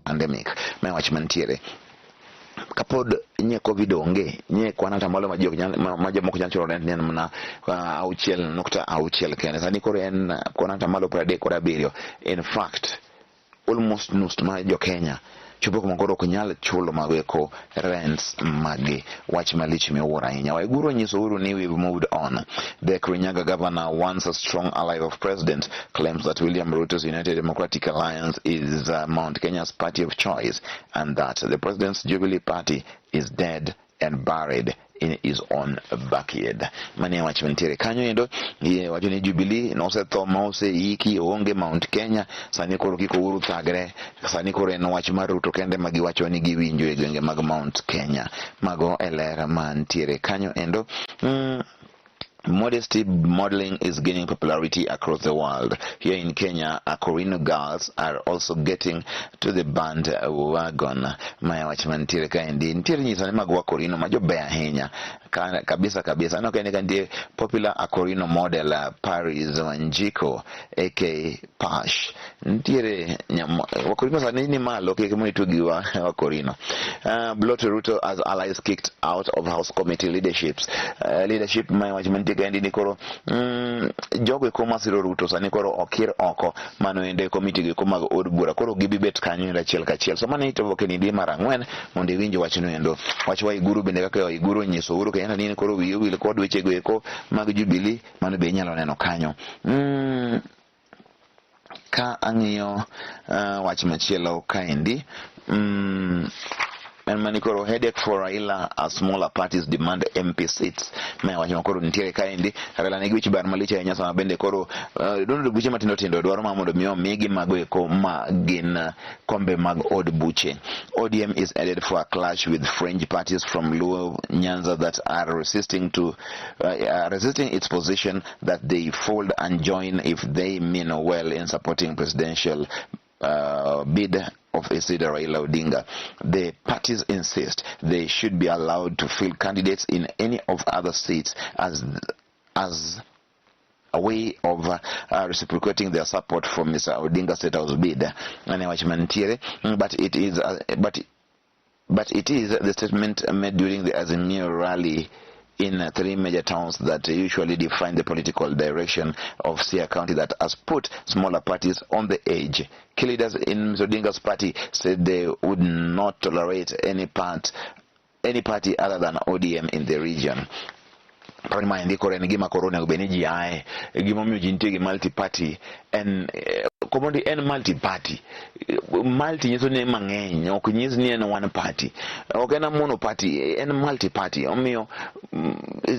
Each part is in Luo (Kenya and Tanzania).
pandemic ma wach mantiere kapod nye covid onge nye kwana tamalo ma jomoko nyalo chulo rent ne mana 6.6 kende sani koro en kwana tamalo 37. In fact almost nus ma jo Kenya chupo kuma koro ok nyal chulo mageko rents magi wach malich miwuoro ahinya. Waiguru nyiso uru ni we've moved on. The Kirinyaga governor, once a strong ally of president, claims that William Ruto's United Democratic Alliance is Mount Kenya's party of choice and that the president's Jubilee party is dead and buried in his own backyard. Mani wach mantiere kanyo endo wacho ni Jubilee no se tho ma ose iki onge Mount Kenya sani koro kiko uru thagre sani koro en wach mar Ruto kende magi wacho ni giwinjo e gwenge mag Mount Kenya mago elera mantiere kanyo endo. Modesty modeling is gaining popularity across the world. Here in Kenya, Akorino girls are also getting to the bandwagon. Maya wachman tire kaindi. Ntire nyisa ni magwa Akorino majo bea henya. Kabisa. Ano kene kandi popular Akorino model Paris Wanjiko, aka Pash. Ntire Wakorino sa nini malo kekemuni tugiwa Wakorino. Blotte Ruto as allies kicked out of House Committee leadership maya wachman kendi nikoro jogo koma siro Ruto sani koro okir oko mano ende komiti ge koma od bura koro gibibet kanyo enda chiel kachiel so mane ito ke ni di marangwen mondo winjo wachno endo wachwa Iguru bende kaka Iguru nyiso uru ke ena nini koro wiyo wil kod weche go eko mag Jubilee mano be nyalo neno kanyo. Ka ang'iyo wach machielo kaendi and manikoro headache for Raila as smaller parties demand MP seats. Me wacho koro ntiere kaendi Raila nigi wich bar malicha enya sama bende koro dondo buche matindo tindo dwaro mamondo miyo migi mago eko magin kombe mag od buche. ODM is headed for a clash with fringe parties from Luo Nyanza that are resisting its position that they fold and join if they mean well in supporting presidential bid of Isida Raila Odinga. The parties insist they should be allowed to field candidates in any of other seats as a way of reciprocating their support for Mr. Odinga's state house bid. But it is the statement made during the Azimio rally in 3 major towns that usually define the political direction of Siaya County that has put smaller parties on the edge. Key leaders in Mr. Odinga's party said they would not tolerate any party other than ODM in the region. Prima indiko gima corona ubeniji ae gima mio jintigi multi-party and komondi en multi-party nyiso ne mang'eny ok nyis ni en one party ok en mono party en multi-party omio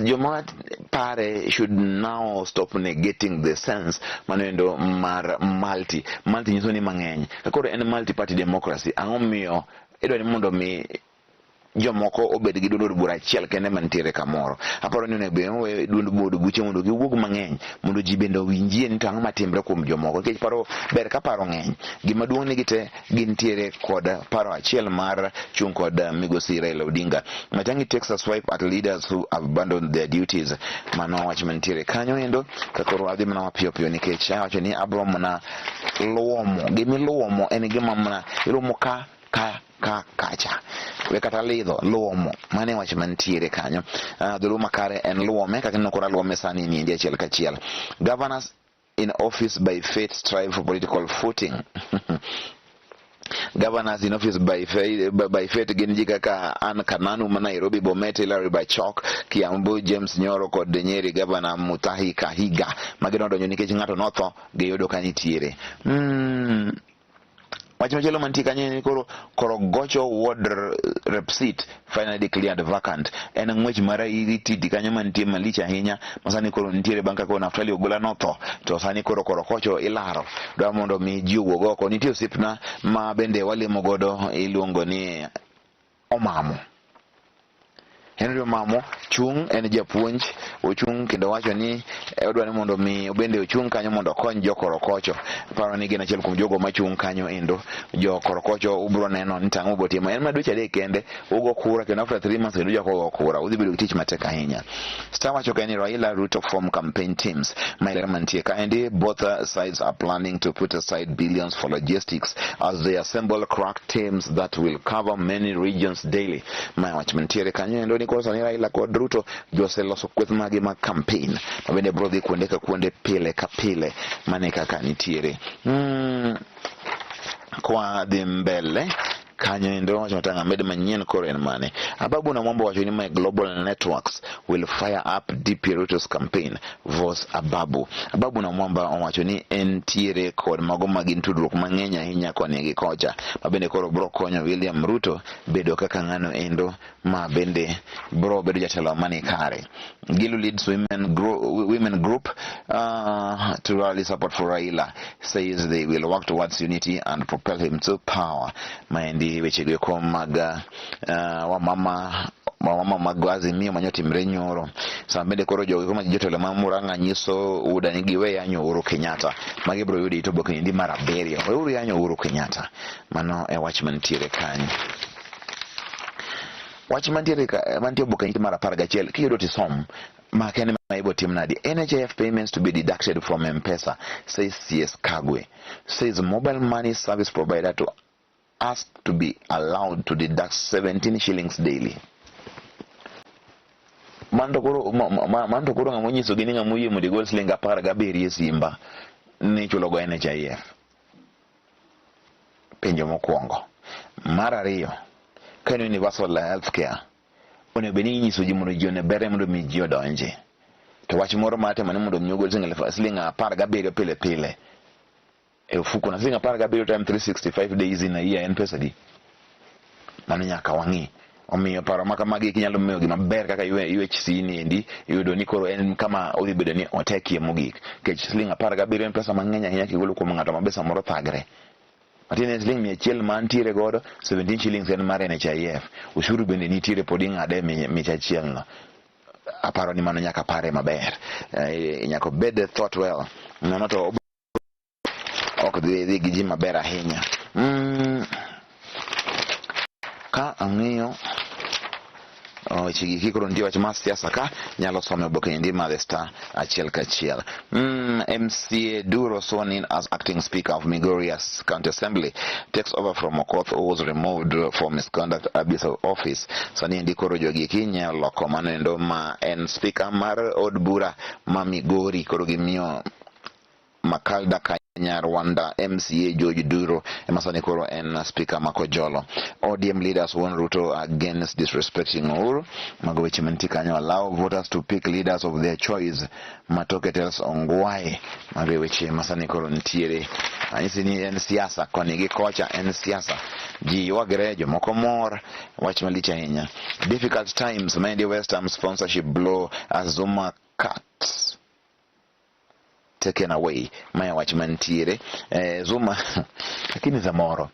joma pare should now stop negating the sense manendo mar multi nyiso ni mang'eny koro en multi-party democracy ang'omio idwa ni mondo mi jomoko obed gi dundo bura achiel kende mantiere kamoro aparo ni be we dundo bodo buche mondo giwuog mang'eny mondo ji bende owinjie ni tang' matimbre kuom jomoko nikech paro ber ka paro ng'eny gima duong' ni gite gintiere kod paro achiel mar chung kod migosi Raila Odinga. Matangi takes a swipe at leaders who have abandoned their duties mano wach mantiere kanyo endo kakoro adhi mana mapiyo nikech awacho ni abrom na luomo gimiluomo en gima mana iluomo kacha we kata lidho luomo mane wach mantiere kanyo dhulu makare en luome kaka nokora luome sani ni ndiye chiel kachiel. Governors in office by fate strive for political footing. Governors in office by fate gin kaka Ann Kananu ma Nairobi, Bomet, Hilary Bachok, Kiambu, James Nyoro kod Nyeri, Governor Mutahi Kahiga magino donjo nikech ng'ato notho giyudo kanitiere. Wachimachelo mantika nyeni koro gocho ward rep seat finally declared vacant. En ng'wech mara irititi kanyo mantie malich ahinya masani koro nitiere banka ko Naftali Ogola notho to sani koro kocho ilaro dwa mondo mi ji owuog oko. Nitie osipna ma bende walimo godo iluongo ni Omamo. Henry Mamo chung en japuonj ochung kendo wacho ni odwa ni mondo mi obende ochung kanyo mondo okony jokorokocho. Paro ni gin achiel kuom jogo machung kanyo endo jokorokocho ubro neno ni tang'o botimo en madweche adek kende ugo kura kendo after 3 months kendo jako kura udhi bedo tich matek ahinya. Star wacho ni Raila Ruto form campaign teams mantie kaendi. Both sides are planning to put aside billions for logistics as they assemble crack teams that will cover many regions daily. Mantiere kanyo endo ni kosa ni Raila kod Ruto joseloso kweth magi ma campaign mabende bro dhi kuonde ka kuonde pile ka pile mane kaka nitiere kwa dhi mbele kanyo endo wacho tanga med manyien koro en mane. Ababu na Mwamba wacho ni my global networks will fire up DP Ruto's campaign. Voice Ababu na Mwamba wacho ni entiere kod mago magin tudruok mang'eny ahinya koni gi kocha mabende koro bro konyo William Ruto bedo kaka ng'ano endo ma bende bro bedo jatelo mani kare. Gilu leads women group to rally support for Raila, says they will work towards unity and propel him to power. Maendi weche go maga wa mama magwazi mio manyoti mrenyoro sambende koro jogo koma jotelo mamuranga nyiso udani giwe yanyo Uhuru Kenyatta magi bro yudi to Oboke ndi maraberio uru yanyo Uhuru Kenyatta mano watchman tiere kanyo. Watchman tiere mantie Oboke ndi marapar gachiel kiyudo tisom makene maibo timnadi. NHIF payments to be deducted from M-Pesa, says CS Kagwe. Says mobile money service provider to ask to be allowed to deduct 17 shillings daily. Mando kuro ngamunyiso gini ngamuye mudigol slinga para gabiri simba ni chulogo NHIF. Penjo mokwongo. Mara riyo kani universal healthcare one beni nyiso jimuno jione bere mundo mijio donje. To wach moro mate mane mundo mnyogol slinga para gabiri pile. Fuku na slinga para gabiri time 365 days in a year M-Pesa di. Mano nyaka wangi. Omiyo paro maka magi kinyalo miyo gima ber kaka UHC ni endi yudo ni koro en kama odhi bedo ni otekie mogik kech sling 17 en pesa mang'eny ahinya kigolo kuom ng'ato mabesa moro thagre matine sling 100 mantiere godo 17 shillings en mar NHIF ushuru bende nitiere podi ng'ade michachiel no aparo ni mano nyaka pare maber nyaka bed thought well nono to ok dhi gi ji maber ahinya ka ang'iyo chigi kikoro ndio wach mas siasa ka nyalo some Oboke ndi ma the Star achiel kachiel. MCA Duro sworn in as acting speaker of Migori County Assembly takes over from Okoth, who was removed for misconduct abuse of office. Sani ndi koro jogi kinyalo komanendo ma en speaker mar od bura ma Migori koro gimiyo Makalda Rwanda MCA George Duro emasani koro en speaker Makojolo. ODM leaders warn Ruto against disrespecting Uhuru. Magowechi mentikanya allow voters to pick leaders of their choice. Matoke tells Ongwae magowechi masani koro ntiere anisi ni en siasa konigi kocha en siasa ji wagrejo mokomor wach malicha hinya. Difficult times Mendi West Ham sponsorship blow as Zuma cuts taken away. Maya watchman tiere Zuma lakini zamoro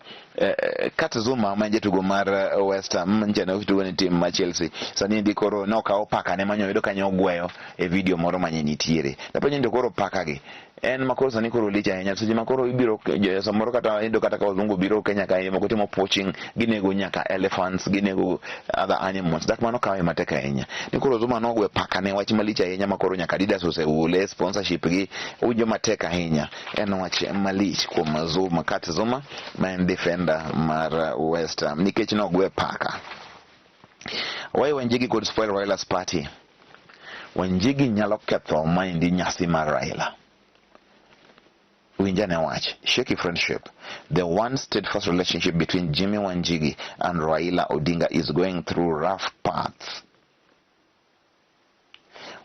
kata Zuma manje tugo mar West Ham njana tugo ni team ma Chelsea sani ndi koro noka opaka ne manyo yudo kanyo gweyo e video moro manye nitiere daponye ndi koro paka gi en makoro sani koro licha henya suji makoro ibiro samoro kata indo kata ka wazungu biro Kenya ka yemo kutimo poaching ginego nyaka elephants ginego other animals that mano kawe mateka henya ni koro Zuma nogwe paka ne wach malicha henya makoro nyaka Adidas ule sponsorship gi ujo mateka henya en wach malich kuom Zuma kata Zuma man defender mar West Ham nikech nogwe paka. Why Wanjigi could spoil Raila's party? Wanjigi nyalo ketho maendi nyasi mar Raila. Winjane watch shaky friendship. The one steadfast relationship between Jimmy Wanjigi and Raila Odinga is going through rough paths.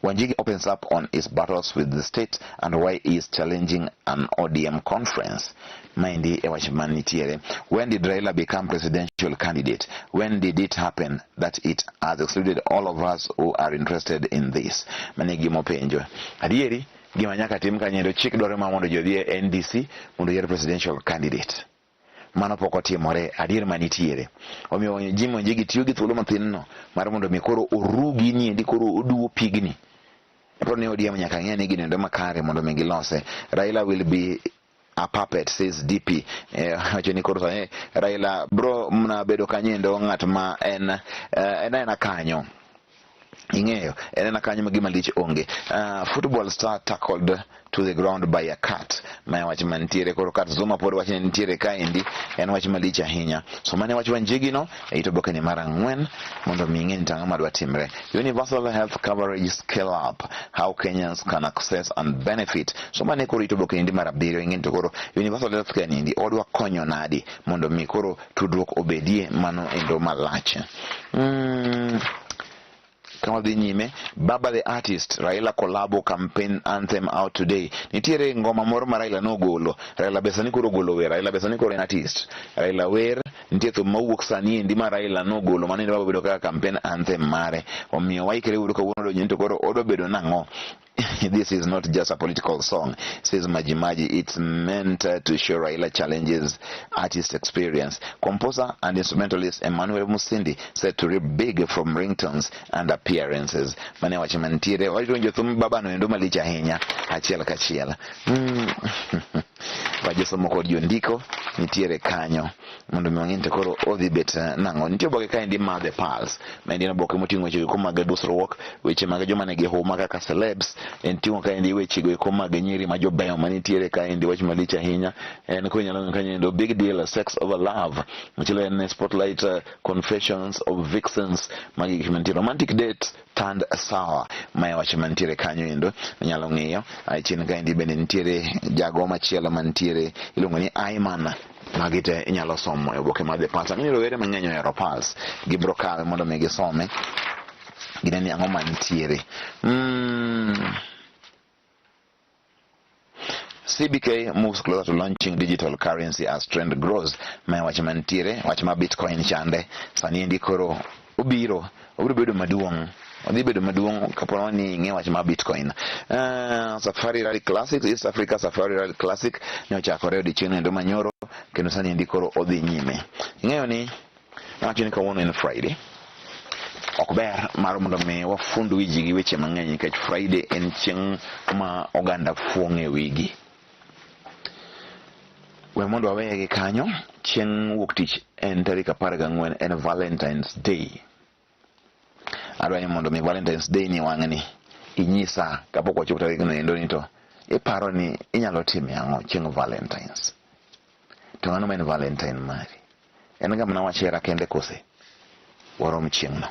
Wanjigi opens up on his battles with the state and why he is challenging an ODM conference. Mind ewachmanitiere. When did Raila become presidential candidate? When did it happen that it has excluded all of us who are interested in this? Manigi mopenjo. Adieri gima nyaka tim kanyendo chik dore ma mondo jodhie NDC mondo yier presidential candidate. mano pok otimore adier manitiere. Omiyo jimo jigi tiyo gi thuolo mathin no mar mondo mi koro orugi ni endi koro oduo pigni. Epro ne ODM nyaka ng'e ni gino ndo makare mondo mi gilose. Raila will be a puppet, says DP. Wachoni koro Raila bro mna bedo kanyendo ng'at ma en kanyo. Ing'eyo en kanyo ma gima lich onge. Football star tackled to the ground by a cat. Ma wach mantiere koro kat Zuma pod wach nitiere kaendi en wach malich ahinya. So mane wach wanjigi no ito Oboke ni mara ng'wen mondo mi ng'e tanga madwa timre. Universal health coverage scale up, how Kenyans can access and benefit. So mane koro ito Oboke ndi mara biro ng'e to koro universal health care ndi odwa konyo nadi mondo mi koro tudruok obedie mano endo malach. Kama dhi nyime, Baba the artist, Raila collabo campaign anthem out today. Nitiere ngoma moro ma Raila nogolo. Raila besani koro golo wer. Raila besani koro en artist. Raila wer, nitie to mawuok sani endi ma Raila nogolo. Mane baba bedo kaka campaign anthem mare. Omiyo waikre uru kawuono do nyinto koro odo bedo nang'o. This is not just a political song, says Majimaji. It's meant to show Raila challenges artist experience. Composer and instrumentalist Emmanuel Musindi said to reap big from ringtones and appearances. Mane wachimantire walitonjo thum baba no endo malicha henya achiel kachiel. Pajosomo kod jondiko nitiere kanyo mondo mi wang'e koro odhi bet nang'o. Nitie Oboke ka endi ma the pulse. Mendi Oboke moting'o weche go mag dusruok, weche mag joma ne gihuma kaka celebs. Entiwo ka endi weche go eko mag nyiri ma jobeyo manitiere ka endi wach malich ahinya. En ko nyalo kanyo endo big deal, sex over love. Mchilo en spotlight confessions of vixens magi gik romantic date turned sour. Maya wach mantiere kanyo endo nyalo ng'iyo. Chien ka endi bende nitiere jago machielo mantiere iluongo ni Ayman. Magite inyalo somo e Oboke mar The Pulse. Ang'e rowere mang'eny ohero Pulse. Gibro kawe mondo mi gisome. Gineni ang'o mantiere. CBK moves closer to launching digital currency as trend grows. Maya wach mantiere, wach ma Bitcoin chande. Sani endi koro obiro bedo maduong'. Odhi bedo maduong' kapo ni ng'e wach ma Bitcoin. Safari Rally Classic, East Africa Safari Rally Classic ne ochakore odiochieng' endo manyoro kendo sani endi koro odhi nyime. Ing'eyo ni wachni kawuono en Friday. Ok ber mar mondo mi wafund wiji gi weche mang'eny nikech Friday en chieng' ma oganda fuong'e wigi. We mondo waweye gi kanyo. Chieng' wuok tich en tarik 14 en Valentine's Day. Adwani mondo mi Valentine's Day ni wang'ni inyisa kapok wachopo tarik no endo ni to iparo ni inyalo time ang'o chieng' Valentine's. To ng'ano ma en Valentine mari. En gama na wachera kende kose warom chieng' no.